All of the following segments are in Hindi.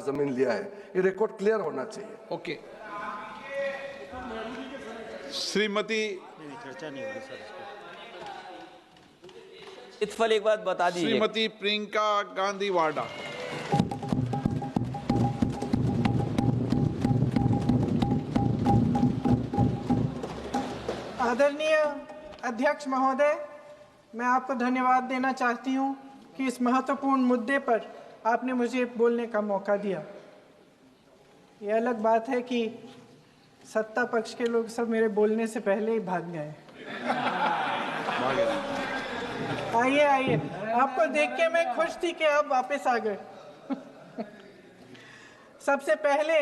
जमीन लिया है, ये रिकॉर्ड क्लियर होना चाहिए। ओके, श्रीमती चर्चा नहीं होगी सर। इत्फल एक बात बता दीजिए। श्रीमती प्रियंका गांधी वाडा। आदरणीय अध्यक्ष महोदय, मैं आपको धन्यवाद देना चाहती हूं कि इस महत्वपूर्ण मुद्दे पर आपने मुझे बोलने का मौका दिया। ये अलग बात है कि सत्ता पक्ष के लोग सब मेरे बोलने से पहले ही भाग गए। आइए आइए, आपको देख के मैं खुश थी कि आप वापस आ गए। सबसे पहले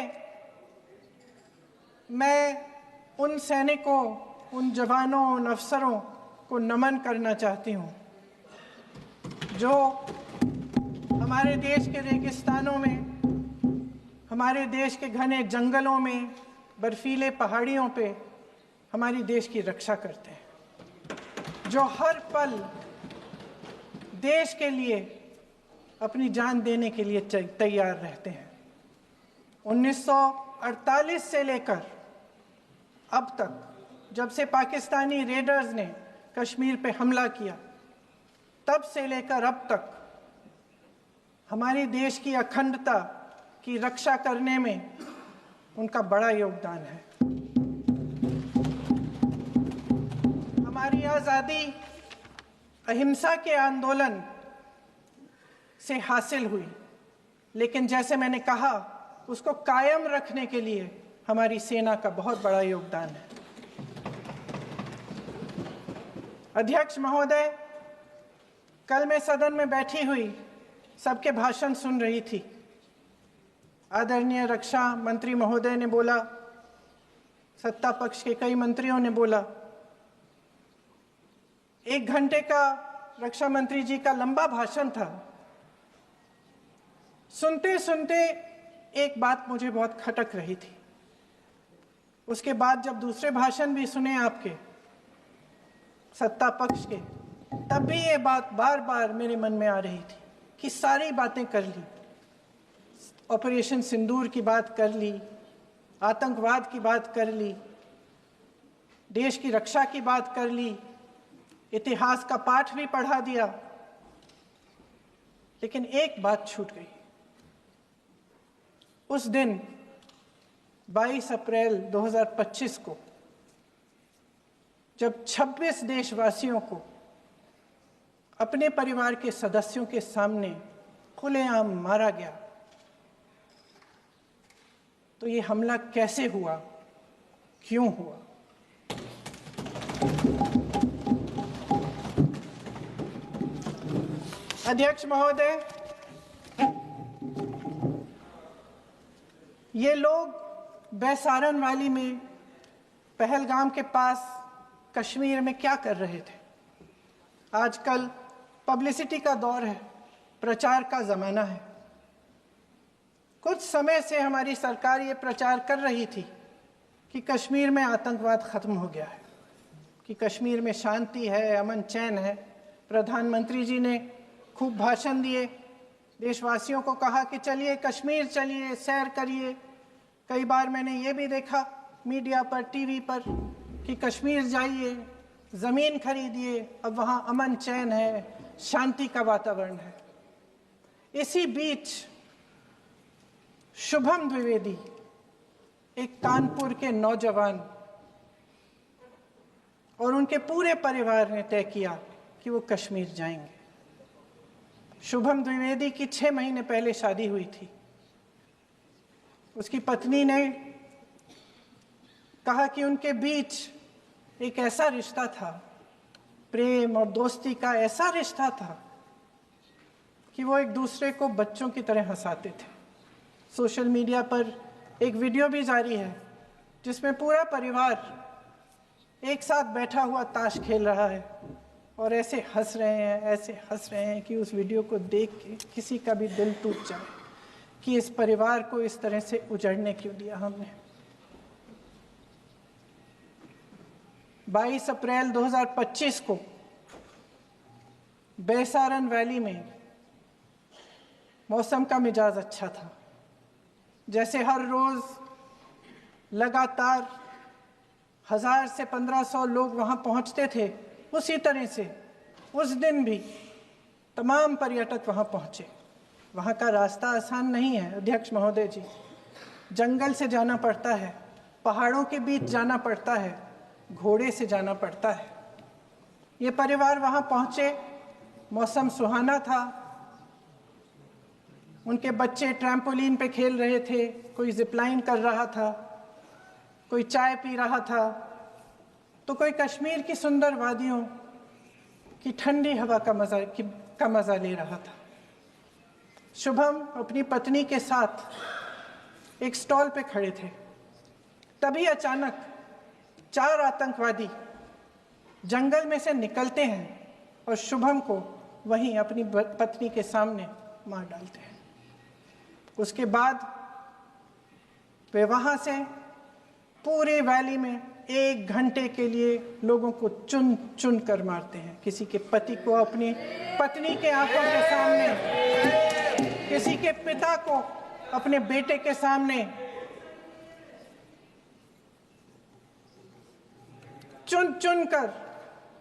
मैं उन सैनिकों, उन जवानों, उन अफसरों को नमन करना चाहती हूँ जो हमारे देश के रेगिस्तानों में, हमारे देश के घने जंगलों में, बर्फीले पहाड़ियों पे हमारी देश की रक्षा करते हैं, जो हर पल देश के लिए अपनी जान देने के लिए तैयार रहते हैं। 1948 से लेकर अब तक, जब से पाकिस्तानी रेडर्स ने कश्मीर पे हमला किया, तब से लेकर अब तक हमारे देश की अखंडता की रक्षा करने में उनका बड़ा योगदान है। हमारी आज़ादी अहिंसा के आंदोलन से हासिल हुई, लेकिन जैसे मैंने कहा, उसको कायम रखने के लिए हमारी सेना का बहुत बड़ा योगदान है। अध्यक्ष महोदय, कल मैं सदन में बैठी हुई सबके भाषण सुन रही थी। आदरणीय रक्षा मंत्री महोदय ने बोला, सत्ता पक्ष के कई मंत्रियों ने बोला। 1 घंटे का रक्षा मंत्री जी का लंबा भाषण था। सुनते सुनते एक बात मुझे बहुत खटक रही थी। उसके बाद जब दूसरे भाषण भी सुने आपके सत्ता पक्ष के, तब भी ये बात बार बार मेरे मन में आ रही थी कि सारी बातें कर ली, ऑपरेशन सिंदूर की बात कर ली, आतंकवाद की बात कर ली, देश की रक्षा की बात कर ली, इतिहास का पाठ भी पढ़ा दिया, लेकिन एक बात छूट गई। उस दिन 22 अप्रैल 2025 को जब 26 देशवासियों को अपने परिवार के सदस्यों के सामने खुलेआम मारा गया, तो ये हमला कैसे हुआ, क्यों हुआ? अध्यक्ष महोदय, ये लोग बैसारन वैली में, पहलगाम के पास कश्मीर में क्या कर रहे थे? आजकल पब्लिसिटी का दौर है, प्रचार का ज़माना है। कुछ समय से हमारी सरकार ये प्रचार कर रही थी कि कश्मीर में आतंकवाद ख़त्म हो गया है, कि कश्मीर में शांति है, अमन चैन है। प्रधानमंत्री जी ने खूब भाषण दिए, देशवासियों को कहा कि चलिए कश्मीर चलिए, सैर करिए। कई बार मैंने ये भी देखा मीडिया पर, टीवी पर, कि कश्मीर जाइए, ज़मीन खरीदिए, अब वहाँ अमन चैन है, शांति का वातावरण है। इसी बीच शुभम द्विवेदी, एक कानपुर के नौजवान, और उनके पूरे परिवार ने तय किया कि वो कश्मीर जाएंगे। शुभम द्विवेदी की 6 महीने पहले शादी हुई थी। उसकी पत्नी ने कहा कि उनके बीच एक ऐसा रिश्ता था, प्रेम और दोस्ती का ऐसा रिश्ता था कि वो एक दूसरे को बच्चों की तरह हंसाते थे। सोशल मीडिया पर एक वीडियो भी जारी है जिसमें पूरा परिवार एक साथ बैठा हुआ ताश खेल रहा है और ऐसे हंस रहे हैं कि उस वीडियो को देख के किसी का भी दिल टूट जाए कि इस परिवार को इस तरह से उजड़ने क्यों दिया हमने। 22 अप्रैल 2025 को बैसारन वैली में मौसम का मिजाज अच्छा था, जैसे हर रोज लगातार 1000 से 1500 लोग वहां पहुंचते थे, उसी तरह से उस दिन भी तमाम पर्यटक वहां पहुंचे। वहां का रास्ता आसान नहीं है अध्यक्ष महोदय जी, जंगल से जाना पड़ता है, पहाड़ों के बीच जाना पड़ता है, घोड़े से जाना पड़ता है। ये परिवार वहां पहुंचे, मौसम सुहाना था, उनके बच्चे ट्रैम्पोलिन पे खेल रहे थे, कोई जिपलाइन कर रहा था, कोई चाय पी रहा था, तो कोई कश्मीर की सुंदर वादियों की ठंडी हवा का मजा ले रहा था। शुभम अपनी पत्नी के साथ एक स्टॉल पे खड़े थे, तभी अचानक 4 आतंकवादी जंगल में से निकलते हैं और शुभम को वहीं अपनी पत्नी के सामने मार डालते हैं। उसके बाद वे वहां से पूरे वैली में 1 घंटे के लिए लोगों को चुन चुन कर मारते हैं। किसी के पति को अपनी पत्नी के आंखों के सामने, किसी के पिता को अपने बेटे के सामने, चुन चुन कर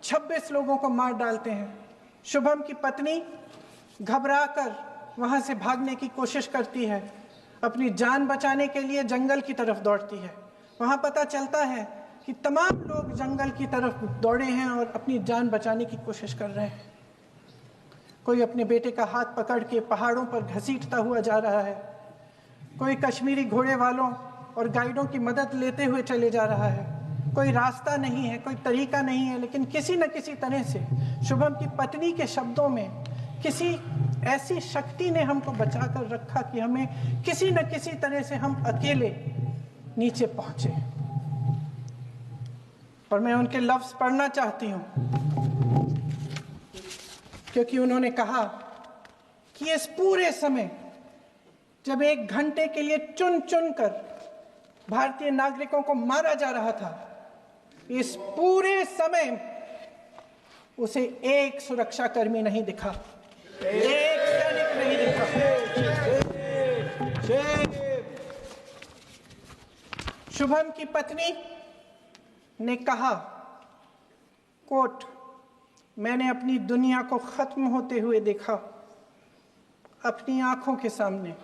26 लोगों को मार डालते हैं। शुभम की पत्नी घबराकर वहां से भागने की कोशिश करती है, अपनी जान बचाने के लिए जंगल की तरफ दौड़ती है। वहां पता चलता है कि तमाम लोग जंगल की तरफ दौड़े हैं और अपनी जान बचाने की कोशिश कर रहे हैं। कोई अपने बेटे का हाथ पकड़ के पहाड़ों पर घसीटता हुआ जा रहा है, कोई कश्मीरी घोड़े वालों और गाइडों की मदद लेते हुए चले जा रहा है। कोई रास्ता नहीं है, कोई तरीका नहीं है, लेकिन किसी न किसी तरह से शुभम की पत्नी के शब्दों में किसी ऐसी शक्ति ने हमको बचा कर रखा कि हमें किसी न किसी तरह से हम अकेले नीचे पहुंचे। और मैं उनके लफ्ज पढ़ना चाहती हूं, क्योंकि उन्होंने कहा कि इस पूरे समय जब 1 घंटे के लिए चुन चुन कर भारतीय नागरिकों को मारा जा रहा था, इस पूरे समय उसे एक सुरक्षाकर्मी नहीं दिखा, एक सैनिक नहीं दिखा। शुभम की पत्नी ने कहा, कोट, मैंने अपनी दुनिया को खत्म होते हुए देखा, अपनी आंखों के सामने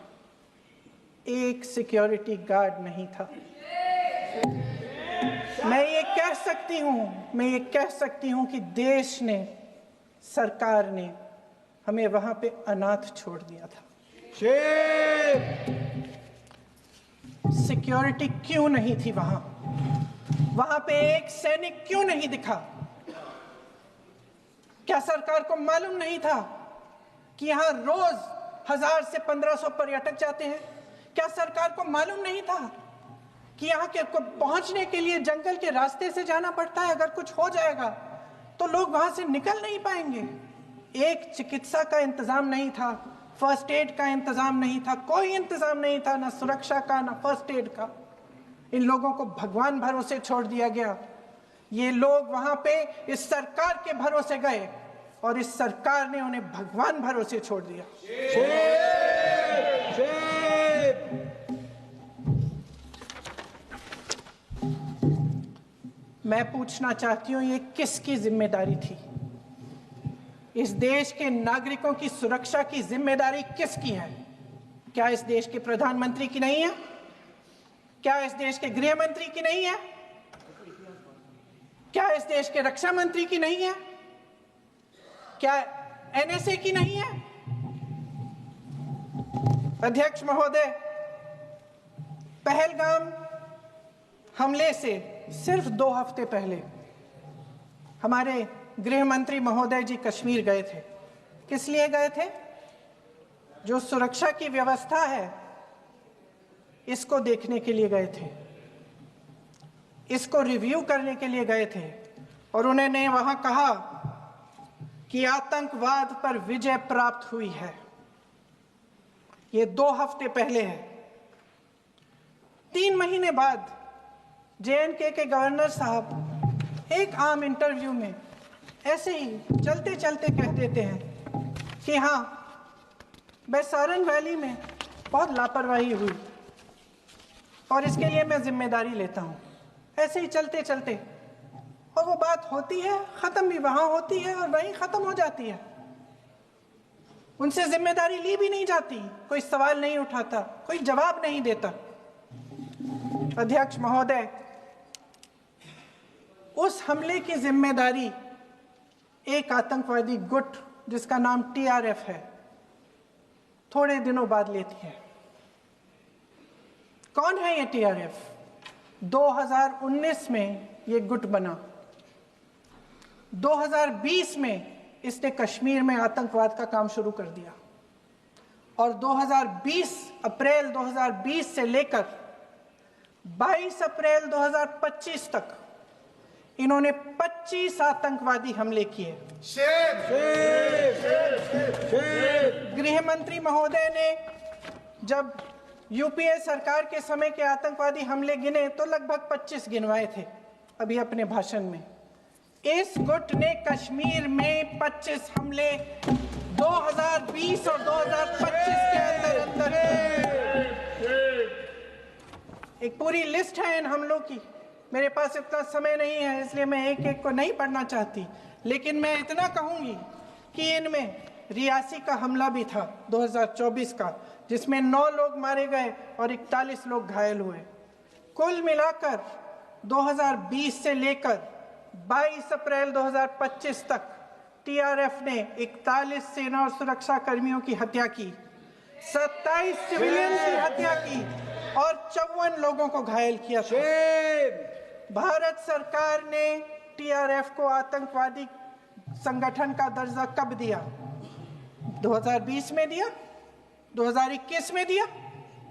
एक सिक्योरिटी गार्ड नहीं था। मैं ये कह सकती हूं कि देश ने, सरकार ने हमें वहां पे अनाथ छोड़ दिया था। सिक्योरिटी क्यों नहीं थी वहां पे एक सैनिक क्यों नहीं दिखा? क्या सरकार को मालूम नहीं था कि यहां रोज 1000 से 1500 पर्यटक जाते हैं? क्या सरकार को मालूम नहीं था कि यहाँ के को पहुंचने के लिए जंगल के रास्ते से जाना पड़ता है? अगर कुछ हो जाएगा तो लोग वहां से निकल नहीं पाएंगे। एक चिकित्सा का इंतजाम नहीं था, फर्स्ट एड का इंतजाम नहीं था, कोई इंतजाम नहीं था, ना सुरक्षा का ना फर्स्ट एड का। इन लोगों को भगवान भरोसे छोड़ दिया गया। ये लोग वहां पे इस सरकार के भरोसे गए और इस सरकार ने उन्हें भगवान भरोसे छोड़ दिया। मैं पूछना चाहती हूं, ये किसकी जिम्मेदारी थी? इस देश के नागरिकों की सुरक्षा की जिम्मेदारी किसकी है? क्या इस देश के प्रधानमंत्री की नहीं है? क्या इस देश के गृह मंत्री की नहीं है? क्या इस देश के रक्षा मंत्री की नहीं है? क्या एनएसए की नहीं है? अध्यक्ष महोदय, पहलगाम हमले से सिर्फ 2 हफ्ते पहले हमारे गृह मंत्री महोदय जी कश्मीर गए थे। किस लिए गए थे? जो सुरक्षा की व्यवस्था है इसको देखने के लिए गए थे, इसको रिव्यू करने के लिए गए थे। और उन्होंने वहां कहा कि आतंकवाद पर विजय प्राप्त हुई है। ये 2 हफ्ते पहले है। 3 महीने बाद जेएनके के गवर्नर साहब एक आम इंटरव्यू में ऐसे ही चलते चलते कह देते हैं कि हाँ, बैसारन वैली में बहुत लापरवाही हुई, और इसके लिए मैं जिम्मेदारी लेता हूँ। ऐसे ही चलते चलते और वो बात होती है, ख़त्म भी वहाँ होती है और वहीं ख़त्म हो जाती है। उनसे जिम्मेदारी ली भी नहीं जाती, कोई सवाल नहीं उठाता, कोई जवाब नहीं देता। अध्यक्ष महोदय, उस हमले की जिम्मेदारी एक आतंकवादी गुट जिसका नाम TRF है थोड़े दिनों बाद लेती है। कौन है ये TRF? 2019 में ये गुट बना। 2020 में इसने कश्मीर में आतंकवाद का काम शुरू कर दिया और अप्रैल 2020 से लेकर 22 अप्रैल 2025 तक इन्होंने 25 आतंकवादी हमले किए। गृह मंत्री महोदय ने जब यूपीए सरकार के समय के आतंकवादी हमले गिने तो लगभग 25 गिनवाए थे अभी अपने भाषण में। इस गुट ने कश्मीर में 25 हमले 2020 और 2025 के अंदर एक पूरी लिस्ट है इन हमलों की। मेरे पास इतना समय नहीं है इसलिए मैं एक एक को नहीं पढ़ना चाहती, लेकिन मैं इतना कहूंगी कि इनमें रियासी का हमला भी था 2024 का, जिसमें 9 लोग मारे गए और 41 लोग घायल हुए। कुल मिलाकर 2020 से लेकर 22 अप्रैल 2025 तक TRF ने 41 सेना और सुरक्षा कर्मियों की हत्या की, 27 सिविलियन की हत्या की और 54 लोगों को घायल किया था। भारत सरकार ने TRF को आतंकवादी संगठन का दर्जा कब दिया? 2020 में दिया, 2021 में दिया,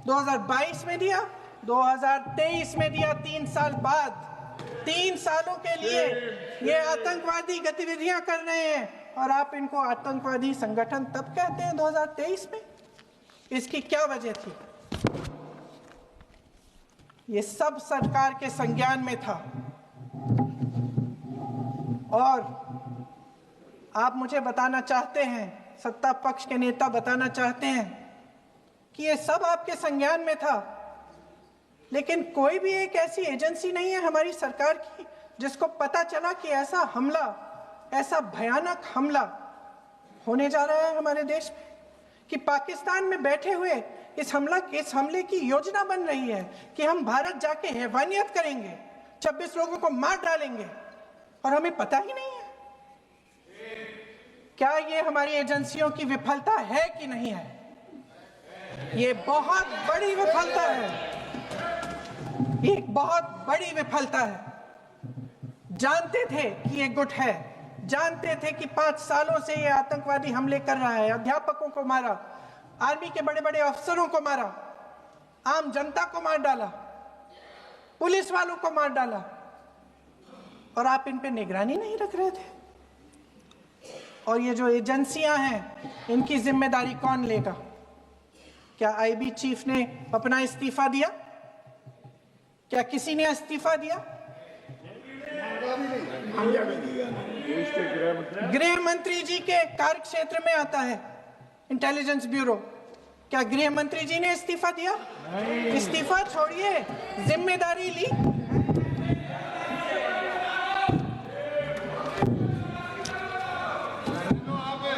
2022 में दिया, 2023 में दिया। 3 साल बाद, 3 सालों के लिए ये आतंकवादी गतिविधियां कर रहे हैं और आप इनको आतंकवादी संगठन तब कहते हैं 2023 में? इसकी क्या वजह थी? ये सब सरकार के संज्ञान में था और आप मुझे बताना चाहते हैं, सत्ता पक्ष के नेता बताना चाहते हैं कि ये सब आपके संज्ञान में था, लेकिन कोई भी एक ऐसी एजेंसी नहीं है हमारी सरकार की जिसको पता चला कि ऐसा हमला, ऐसा भयानक हमला होने जा रहा है हमारे देश में, कि पाकिस्तान में बैठे हुए इस हमले की योजना बन रही है कि हम भारत जाके हैवानियत करेंगे, 26 लोगों को मार डालेंगे और हमें पता ही नहीं है। क्या ये हमारी एजेंसियों की विफलता है कि नहीं है? ये बहुत बड़ी विफलता है, ये एक बहुत बड़ी विफलता है। जानते थे कि ये गुट है, जानते थे कि 5 सालों से ये आतंकवादी हमले कर रहा है, अध्यापकों को मारा, आर्मी के बड़े बड़े अफसरों को मारा, आम जनता को मार डाला, पुलिस वालों को मार डाला, और आप इन पे निगरानी नहीं रख रहे थे। और ये जो एजेंसियां हैं इनकी जिम्मेदारी कौन लेगा? क्या IB चीफ ने अपना इस्तीफा दिया? क्या किसी ने इस्तीफा दिया? गृह मंत्री जी के कार्य क्षेत्र में आता है इंटेलिजेंस ब्यूरो। क्या गृह मंत्री जी ने इस्तीफा दिया? इस्तीफा छोड़िए, जिम्मेदारी ली।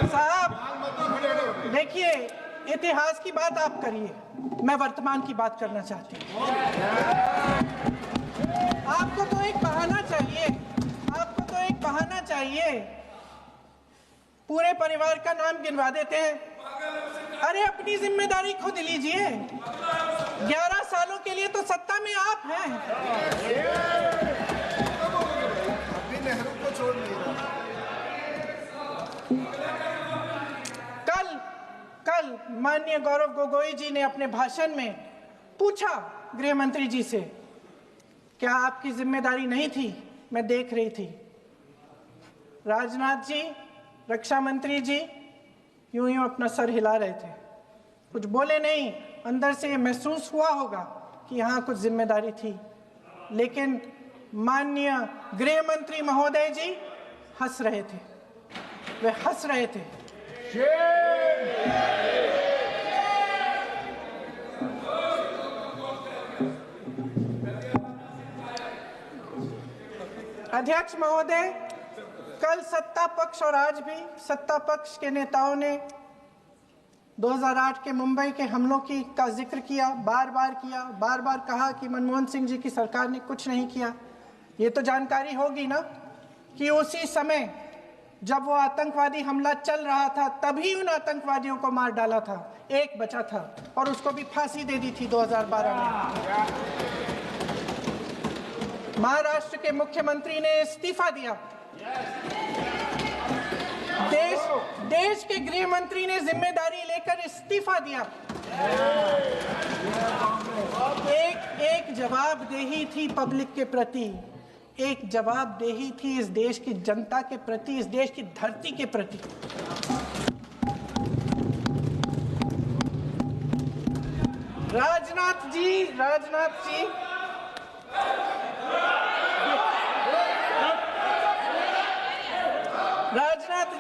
साहब देखिए, इतिहास की बात आप करिए, मैं वर्तमान की बात करना चाहती हूँ। आपको तो एक बहाना चाहिए, आपको तो एक बहाना चाहिए। पूरे परिवार का नाम गिनवा देते हैं। अरे अपनी जिम्मेदारी खुद लीजिए। 11 सालों के लिए तो सत्ता में आप हैं। कल माननीय गौरव गोगोई जी ने अपने भाषण में पूछा गृह मंत्री जी से, क्या आपकी जिम्मेदारी नहीं थी? मैं देख रही थी। राजनाथ जी, रक्षा मंत्री जी यूं यूं अपना सर हिला रहे थे, कुछ बोले नहीं। अंदर से महसूस हुआ होगा कि यहाँ कुछ जिम्मेदारी थी, लेकिन माननीय गृह मंत्री महोदय जी हंस रहे थे, वे हंस रहे थे। अध्यक्ष महोदय, कल सत्ता पक्ष और आज भी सत्ता पक्ष के नेताओं ने 2008 के मुंबई के हमलों का जिक्र किया, बार बार कहा कि मनमोहन सिंह जी की सरकार ने कुछ नहीं किया। ये तो जानकारी होगी ना कि उसी समय जब वो आतंकवादी हमला चल रहा था तभी उन आतंकवादियों को मार डाला था, एक बचा था और उसको भी फांसी दे दी थी 2012 में। महाराष्ट्र के मुख्यमंत्री ने इस्तीफा दिया। देश के गृह मंत्री ने जिम्मेदारी लेकर इस्तीफा दिया। एक जवाबदेही थी पब्लिक के प्रति, एक जवाबदेही थी इस देश की जनता के प्रति, इस देश की धरती के प्रति। राजनाथ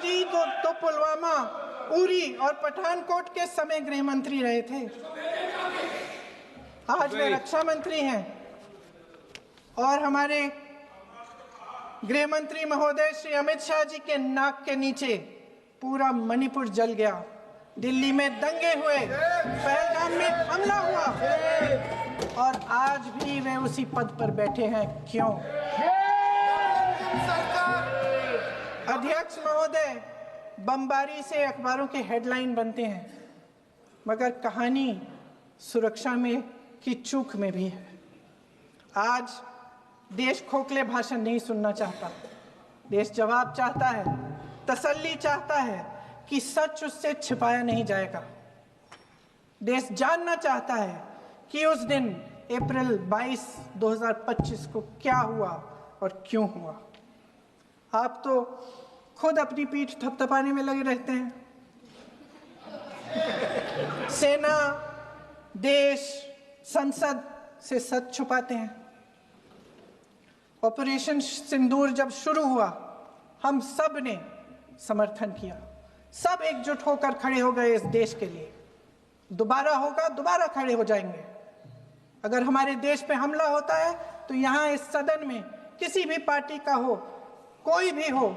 जी तो पुलवामा, उरी और पठानकोट के समय गृह मंत्री रहे थे। आज वे रक्षा मंत्री हैं और हमारे गृह मंत्री महोदय श्री अमित शाह जी के नाक के नीचे पूरा मणिपुर जल गया, दिल्ली में दंगे हुए, पहलगाम में हमला हुआ और आज भी वे उसी पद पर बैठे हैं। क्यों? अध्यक्ष महोदय, बमबारी से अखबारों के हेडलाइन बनते हैं, मगर कहानी सुरक्षा में की चूक में भी है। आज देश खोखले भाषण नहीं सुनना चाहता, देश जवाब चाहता है, तसल्ली चाहता है कि सच उससे छिपाया नहीं जाएगा। देश जानना चाहता है कि उस दिन अप्रैल 22, 2025 को क्या हुआ और क्यों हुआ। आप तो खुद अपनी पीठ थपथपाने में लगे रहते हैं। सेना, देश, संसद से सच छुपाते हैं। ऑपरेशन सिंदूर जब शुरू हुआ, हम सब ने समर्थन किया, सब एकजुट होकर खड़े हो गए इस देश के लिए। दोबारा होगा, दोबारा खड़े हो जाएंगे। अगर हमारे देश पे हमला होता है तो यहाँ इस सदन में किसी भी पार्टी का हो, कोई भी हो,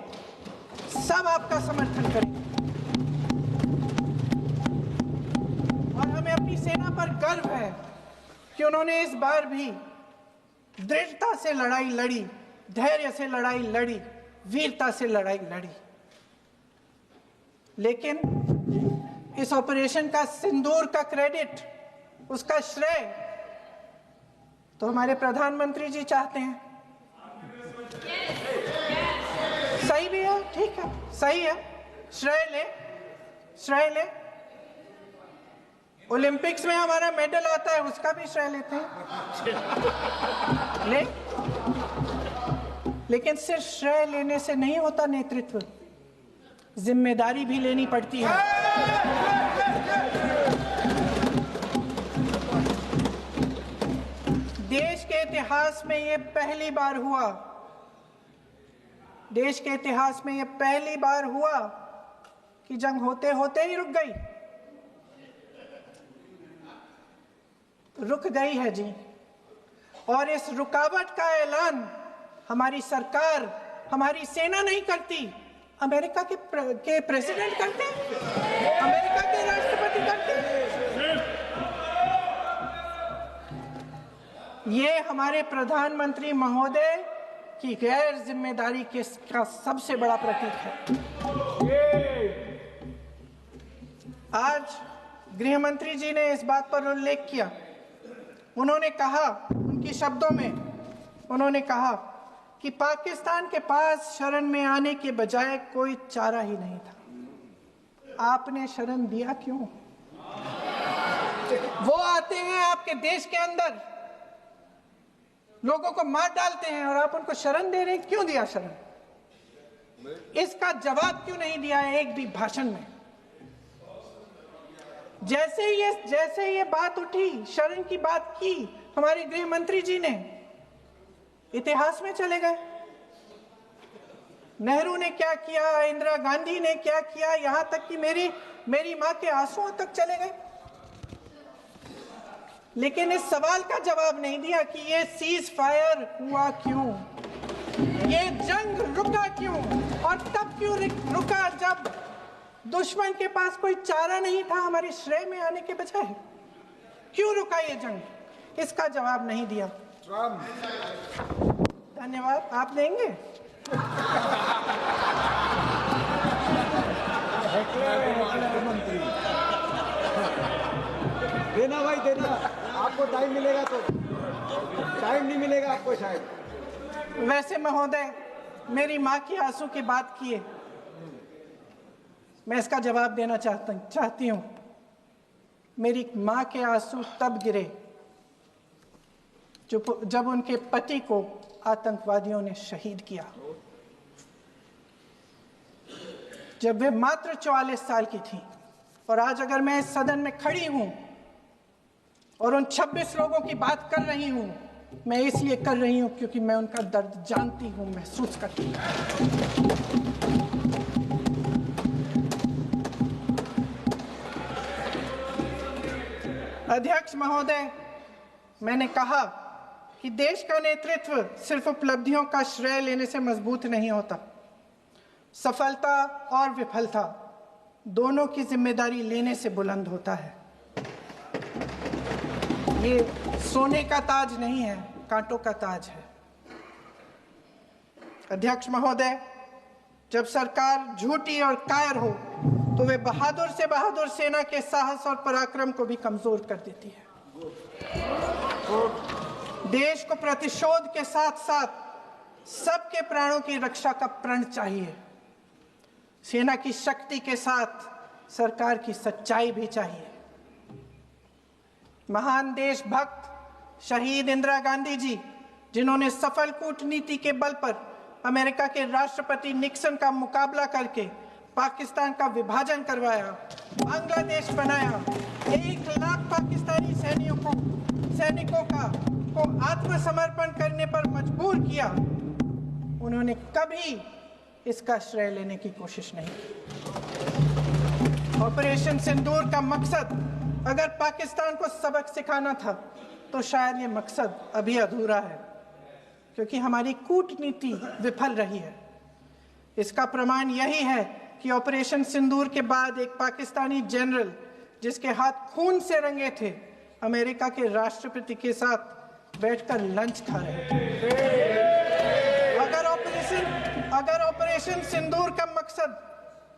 सब आपका समर्थन करेंगे। और हमें अपनी सेना पर गर्व है कि उन्होंने इस बार भी दृढ़ता से लड़ाई लड़ी, धैर्य से लड़ाई लड़ी, वीरता से लड़ाई लड़ी। लेकिन इस ऑपरेशन का सिंदूर का क्रेडिट, उसका श्रेय तो हमारे प्रधानमंत्री जी चाहते हैं। सही भी है, ठीक है, सही है, श्रेय ले। ओलंपिक्स में हमारा मेडल आता है, उसका भी श्रेय लेते हैं। लेकिन सिर्फ श्रेय लेने से नहीं होता नेतृत्व, जिम्मेदारी भी लेनी पड़ती है। देश के इतिहास में ये पहली बार हुआ, देश के इतिहास में ये पहली बार हुआ कि जंग होते होते ही रुक गई। रुक गई है जी। और इस रुकावट का ऐलान हमारी सरकार, हमारी सेना नहीं करती, अमेरिका के प्रेसिडेंट करते हैं, अमेरिका के राष्ट्रपति करते हैं। ये हमारे प्रधानमंत्री महोदय की गैर जिम्मेदारी का सबसे बड़ा प्रतीक है। आज गृह मंत्री जी ने इस बात पर उल्लेख किया। उन्होंने कहा, उनके शब्दों में उन्होंने कहा कि पाकिस्तान के पास शरण में आने के बजाय कोई चारा ही नहीं था। आपने शरण दिया क्यों? वो आते हैं आपके देश के अंदर, लोगों को मार डालते हैं और आप उनको शरण दे रहे हैं। क्यों दिया शरण? इसका जवाब क्यों नहीं दिया है एक भी भाषण में? जैसे ये बात उठी, शरण की बात की, हमारे गृह मंत्री जी ने इतिहास में चले गए। नेहरू ने क्या किया, इंदिरा गांधी ने क्या किया, यहां तक कि मेरी मां के आंसुओं तक चले गए। लेकिन इस सवाल का जवाब नहीं दिया कि ये सीज फायर हुआ क्यों। ये जंग रुका क्यों? और तब क्यों रुका जब दुश्मन के पास कोई चारा नहीं था हमारे श्रेय में आने के बजाय? क्यों रुका ये जंग? इसका जवाब नहीं दिया। धन्यवाद। आप देंगे? देना भाई देना, आपको टाइम मिलेगा तो। टाइम नहीं मिलेगा आपको शायद। वैसे महोदय, मेरी माँ की आंसू की बात किए, मैं इसका जवाब देना चाहती हूँ। मेरी माँ के आंसू तब गिरे जब उनके पति को आतंकवादियों ने शहीद किया, जब वे मात्र 44 साल की थी। और आज अगर मैं इस सदन में खड़ी हूं और उन 26 लोगों की बात कर रही हूं, मैं इसलिए कर रही हूं क्योंकि मैं उनका दर्द जानती हूं, महसूस करती हूं। अध्यक्ष महोदय, मैंने कहा कि देश का नेतृत्व सिर्फ उपलब्धियों का श्रेय लेने से मजबूत नहीं होता। सफलता और विफलता दोनों की जिम्मेदारी लेने से बुलंद होता है। ये सोने का ताज नहीं है, कांटों का ताज है। अध्यक्ष महोदय, जब सरकार झूठी और कायर हो तो वे बहादुर से बहादुर सेना के साहस और पराक्रम को भी कमजोर कर देती है। देश को प्रतिशोध के साथ साथ सबके प्राणों की रक्षा का प्रण चाहिए। सेना की शक्ति के साथ सरकार की सच्चाई भी चाहिए। महान देशभक्त शहीद इंदिरा गांधी जी, जिन्होंने सफल कूटनीति के बल पर अमेरिका के राष्ट्रपति निक्सन का मुकाबला करके पाकिस्तान का विभाजन करवाया, बांग्लादेश बनाया, 1 लाख पाकिस्तानी सैनिकों को आत्मसमर्पण करने पर मजबूर किया, उन्होंने कभी इसका श्रेय लेने की कोशिश नहीं की। ऑपरेशन सिंदूर का मकसद अगर पाकिस्तान को सबक सिखाना था तो शायद ये मकसद अभी अधूरा है, क्योंकि हमारी कूटनीति विफल रही है। इसका प्रमाण यही है कि ऑपरेशन सिंदूर के बाद एक पाकिस्तानी जनरल, जिसके हाथ खून से रंगे थे, अमेरिका के राष्ट्रपति के साथ बैठकर लंच खा रहे थे। अगर ऑपरेशन सिंदूर का मकसद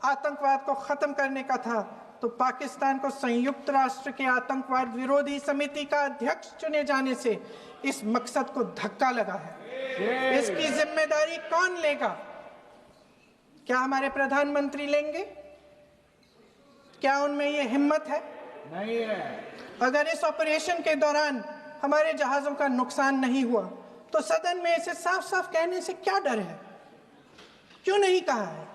आतंकवाद को खत्म करने का था तो पाकिस्तान को संयुक्त राष्ट्र के आतंकवाद विरोधी समिति का अध्यक्ष चुने जाने से इस मकसद को धक्का लगा है। इसकी जिम्मेदारी कौन लेगा? क्या हमारे प्रधानमंत्री लेंगे? क्या उनमें ये हिम्मत है? नहीं है। अगर इस ऑपरेशन के दौरान हमारे जहाजों का नुकसान नहीं हुआ तो सदन में इसे साफ साफ कहने से क्या डर है? क्यों नहीं कहा है?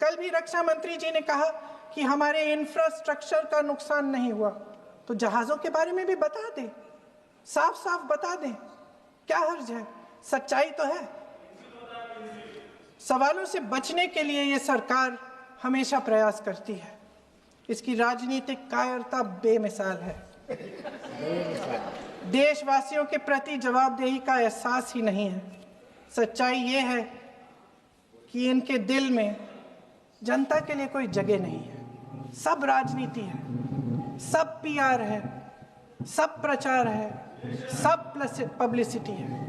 कल भी रक्षा मंत्री जी ने कहा कि हमारे इंफ्रास्ट्रक्चर का नुकसान नहीं हुआ, तो जहाजों के बारे में भी बता दें, साफ साफ बता दें, क्या हर्ज है? सच्चाई तो है। सवालों से बचने के लिए ये सरकार हमेशा प्रयास करती है। इसकी राजनीतिक कायरता बेमिसाल है। देशवासियों के प्रति जवाबदेही का एहसास ही नहीं है। सच्चाई ये है कि इनके दिल में जनता के लिए कोई जगह नहीं है। सब राजनीति है, सब पीआर है, सब प्रचार है, सब पब्लिसिटी है।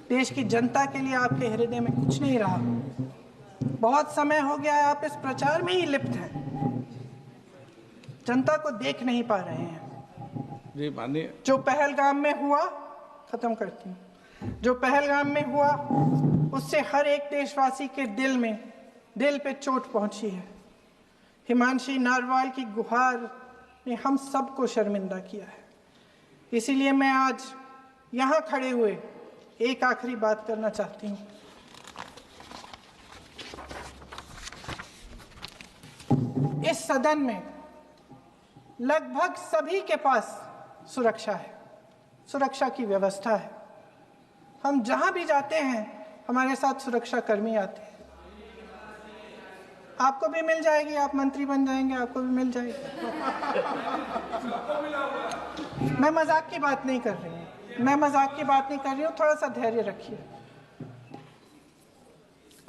देश की जनता के लिए आपके हृदय में कुछ नहीं रहा। बहुत समय हो गया है आप इस प्रचार में ही लिप्त हैं, जनता को देख नहीं पा रहे हैं। जी माननीय, जो पहलगाम में हुआ, खत्म करती हूँ, जो पहलगाम में हुआ उससे हर एक देशवासी के दिल पे चोट पहुंची है। हिमांशी नारवाल की गुहार ने हम सबको शर्मिंदा किया है। इसीलिए मैं आज यहाँ खड़े हुए एक आखिरी बात करना चाहती हूँ। इस सदन में लगभग सभी के पास सुरक्षा है, सुरक्षा की व्यवस्था है। हम जहां भी जाते हैं हमारे साथ सुरक्षा कर्मी आते हैं। आपको भी मिल जाएगी, आप मंत्री बन जाएंगे, आपको भी मिल जाएगी। मैं मजाक की बात नहीं कर रही हूँ, थोड़ा सा धैर्य रखिए।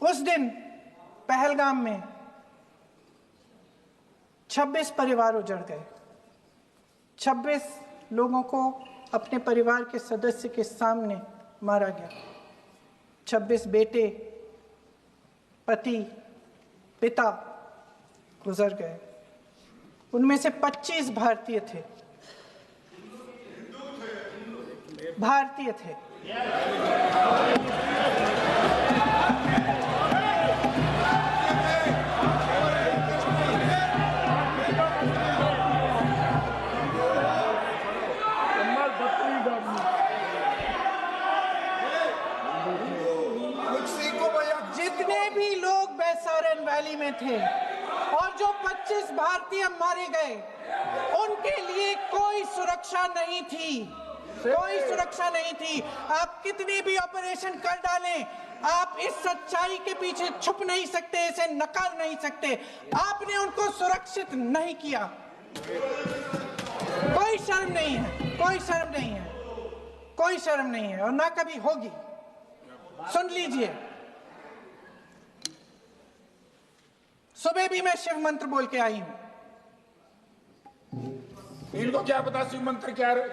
उस दिन पहलगाम में 26 परिवार उजड़ गए। 26 लोगों को अपने परिवार के सदस्य के सामने मारा गया। 26 बेटे, पति, पिता गुजर गए। उनमें से 25 भारतीय थे। भारतीय थे। जितने भी लोग बैसारन वैली में थे और जो 25 भारतीय मारे गए, उनके लिए कोई सुरक्षा नहीं थी। कोई सुरक्षा नहीं थी। आप कितनी भी ऑपरेशन कर डालें, आप इस सच्चाई के पीछे छुप नहीं सकते, इसे नकार नहीं सकते। आपने उनको सुरक्षित नहीं किया। कोई शर्म नहीं है, कोई शर्म नहीं है, कोई शर्म नहीं है और ना कभी होगी। सुन लीजिए, सुबह भी मैं शिव मंत्र बोल के आई हूं। इनको क्या पता शिव मंत्र क्या है?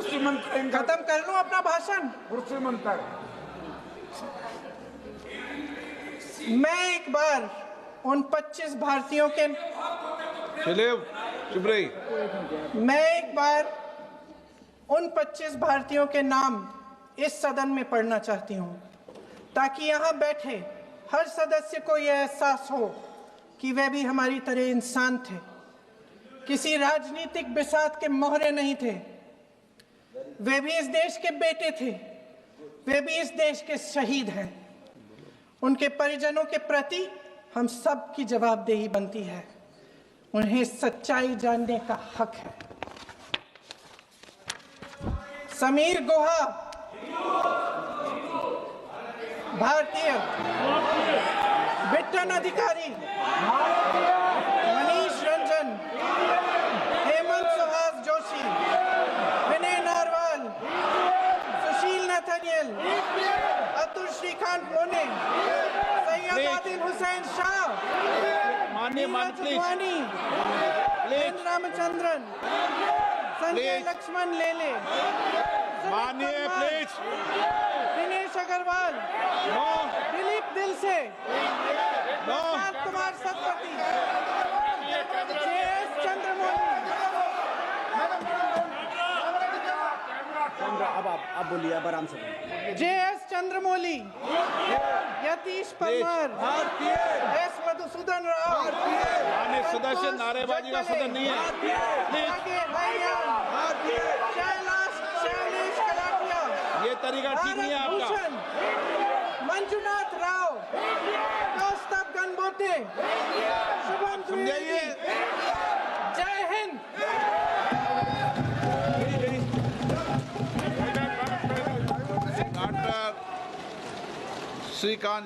शिव मंत्र इनका खत्म कर लूं अपना भाषण। शिव मंत्र मैं एक बार उन 25 भारतीयों के चलिए चुप रही। मैं एक बार उन 25 भारतीयों के नाम इस सदन में पढ़ना चाहती हूं, ताकि यहां बैठे हर सदस्य को यह एहसास हो कि वे भी हमारी तरह इंसान थे, किसी राजनीतिक बिसात के मोहरे नहीं थे। वे भी इस देश के बेटे थे, वे भी इस देश के शहीद हैं। उनके परिजनों के प्रति हम सब की जवाबदेही बनती है। उन्हें सच्चाई जानने का हक है। समीर गुहा भारतीय, बिट्टन अधिकारी, मनीष रंजन, हेमंत सुहास जोशी, विनय नारवाल, सुशील नथनियल, अतुल श्रीकांत मोने, सैयद आदिल हुसैन शाह, नीरज वानी, एन रामचंद्रन, संजय लक्ष्मण लेले, मानिए प्लीज। दिनेश अग्रवाल, दिलीप दिल से, प्रशांत कुमार सतपति, JS चंद्रमौली। अब आप बोलिए, अब आराम से बोलिए। JS चंद्रमौली, यतीश परमार, S मधुसूदन राव, माननीय सदस्य, नारेबाजी का सदन नहीं है। शैलेश कलाटिया, ये तरीका ठीक नहीं है आपका। भूषण, मंजुनाथ राव, कौस्तभ गणबोते, शुभम द्विवेदी। जय हिंद। डॉक्टर श्रीकांत